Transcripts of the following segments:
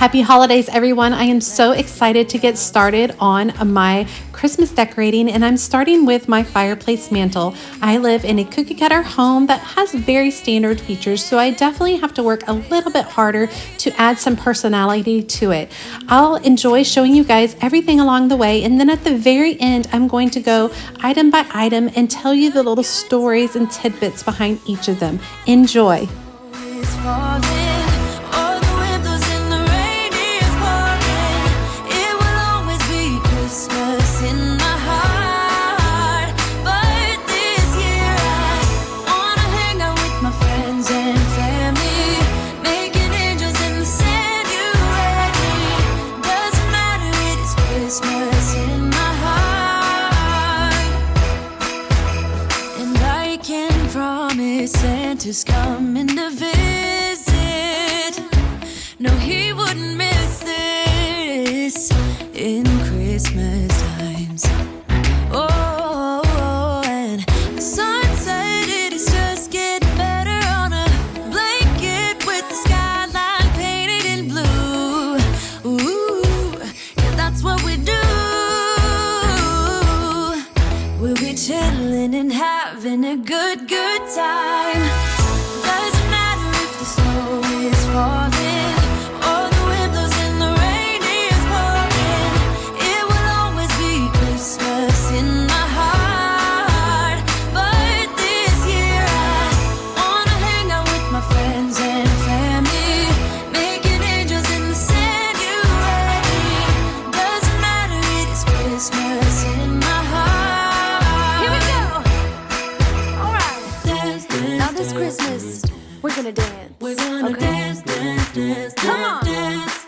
Happy holidays, everyone. I am so excited to get started on my Christmas decorating, and I'm starting with my fireplace mantle. I live in a cookie cutter home that has very standard features, so I definitely have to work a little bit harder to add some personality to it. I'll enjoy showing you guys everything along the way, and then at the very end, I'm going to go item by item and tell you the little stories and tidbits behind each of them. Enjoy. Santa's coming to visit. No, he wouldn't miss this in Christmas times. Oh, and the sunset, it is just getting better on a blanket with the skyline painted in blue. Ooh, yeah, that's what we do. We'll be chilling and having a good time. Doesn't matter if the snow is falling or the wind blows and the rain is pouring. It will always be Christmas in my heart. But this year I wanna hang out with my friends and family, making angels in the sand. You ready? Doesn't matter, it is Christmas in my heart. Here we go. Now this Christmas, we're gonna dance. We're gonna dance, dance, dance, come on. Dance.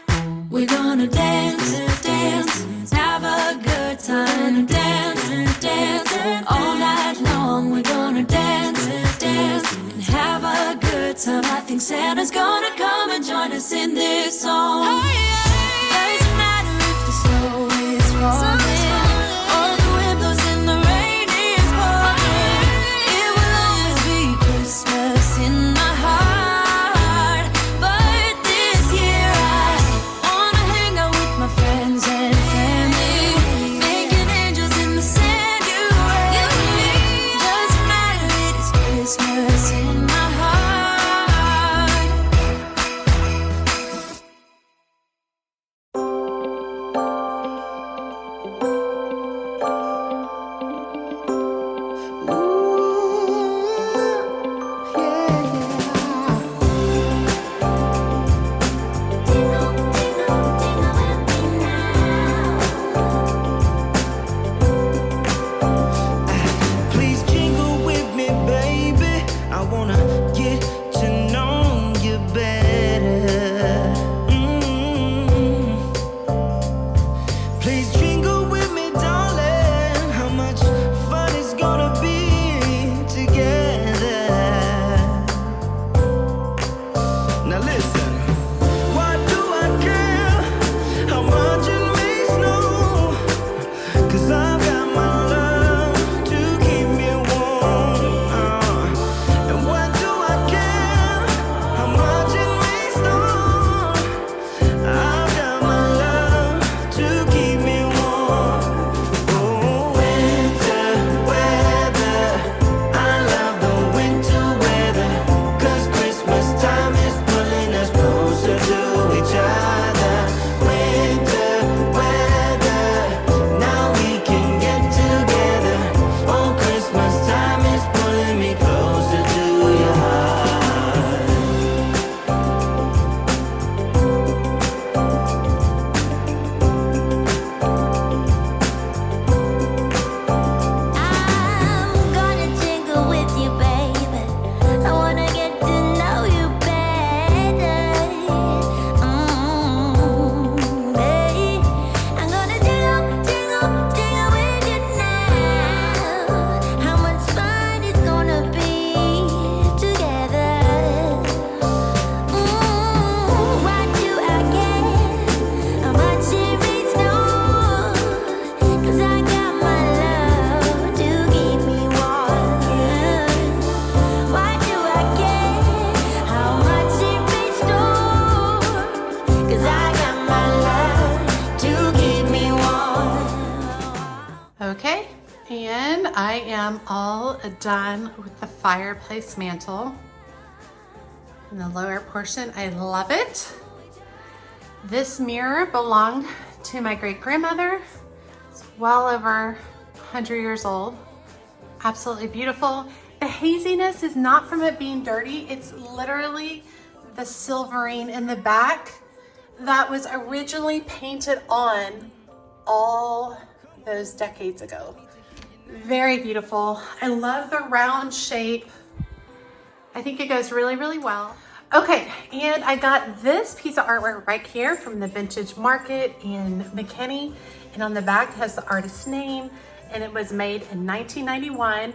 We're gonna dance, dance, have a good time. Dance, dance, all night long. We're gonna dance, dance, and have a good time. I think Santa's gonna come and join us in this song. Oh, yeah. Doesn't matter if the snow is falling. I am all done with the fireplace mantle. In the lower portion, I love it. This mirror belonged to my great-grandmother. It's well over 100 years old. Absolutely beautiful. The haziness is not from it being dirty. It's literally the silvering in the back that was originally painted on all those decades ago. Very beautiful. I love the round shape. I think it goes really, really well. Okay, and I got this piece of artwork right here from the Vintage Market in McKinney. And on the back it has the artist's name, and it was made in 1991.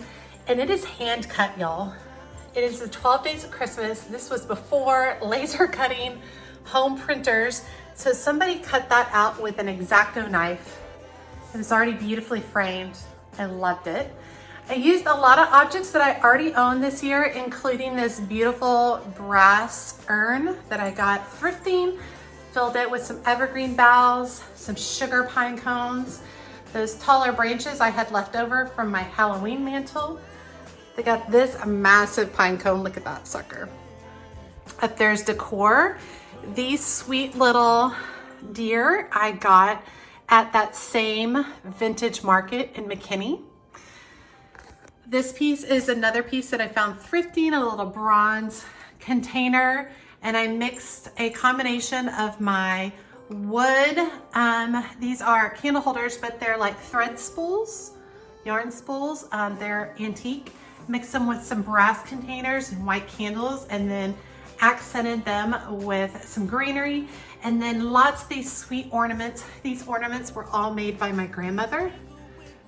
And it is hand cut, y'all. It is the 12 Days of Christmas. This was before laser cutting home printers. So somebody cut that out with an X-Acto knife. It was already beautifully framed. I loved it. I used a lot of objects that I already own this year, including this beautiful brass urn that I got thrifting. Filled it with some evergreen boughs, some sugar pine cones, those taller branches I had left over from my Halloween mantle. They got this massive pine cone. Look at that sucker. Up there's decor. These sweet little deer I got at that same Vintage Market in McKinney. This piece is another piece that I found thrifting, a little bronze container, and I mixed a combination of my wood. These are candle holders, but they're like thread spools, yarn spools. They're antique. Mixed them with some brass containers and white candles, and then accented them with some greenery, and then lots of these sweet ornaments. These ornaments were all made by my grandmother.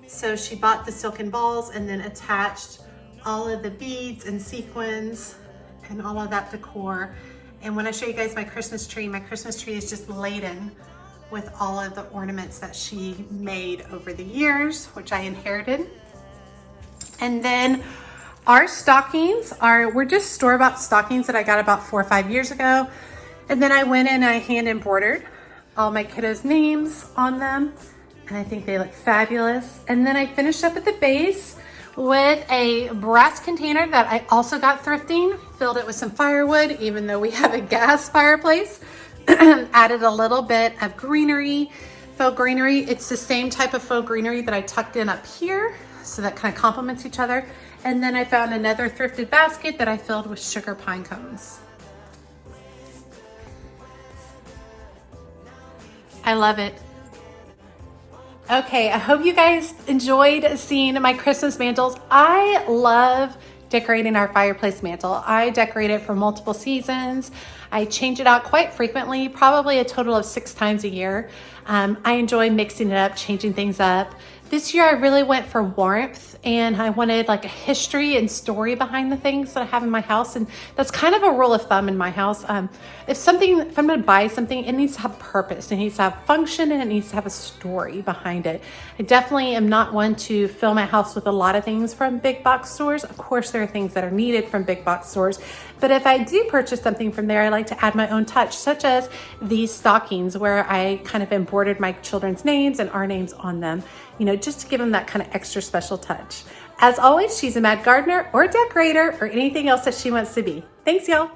So she bought the silken balls and then attached all of the beads and sequins and all of that decor. And when I show you guys my Christmas tree is just laden with all of the ornaments that she made over the years, which I inherited. And then our stockings we're just store-bought stockings that I got about 4 or 5 years ago. And then I went in and I hand embroidered all my kiddos' names on them. And I think they look fabulous. And then I finished up at the base with a brass container that I also got thrifting. Filled it with some firewood, even though we have a gas fireplace. Added a little bit of greenery, faux greenery. It's the same type of faux greenery that I tucked in up here. So that kind of complements each other. And then I found another thrifted basket that I filled with sugar pine cones. I love it. Okay, I hope you guys enjoyed seeing my Christmas mantles. I love decorating our fireplace mantle. I decorate it for multiple seasons. I change it out quite frequently, probably a total of 6 times a year. I enjoy mixing it up, changing things up. This year I really went for warmth, and I wanted like a history and story behind the things that I have in my house. And that's kind of a rule of thumb in my house. If I'm going to buy something, it needs to have purpose, it needs to have function, and it needs to have a story behind it. I definitely am not one to fill my house with a lot of things from big box stores. Of course, there are things that are needed from big box stores, but if I do purchase something from there, I like to add my own touch, such as these stockings where I kind of embroidered my children's names and our names on them, you know, just to give them that kind of extra special touch. As always, she's a mad gardener or decorator or anything else that she wants to be. Thanks, y'all.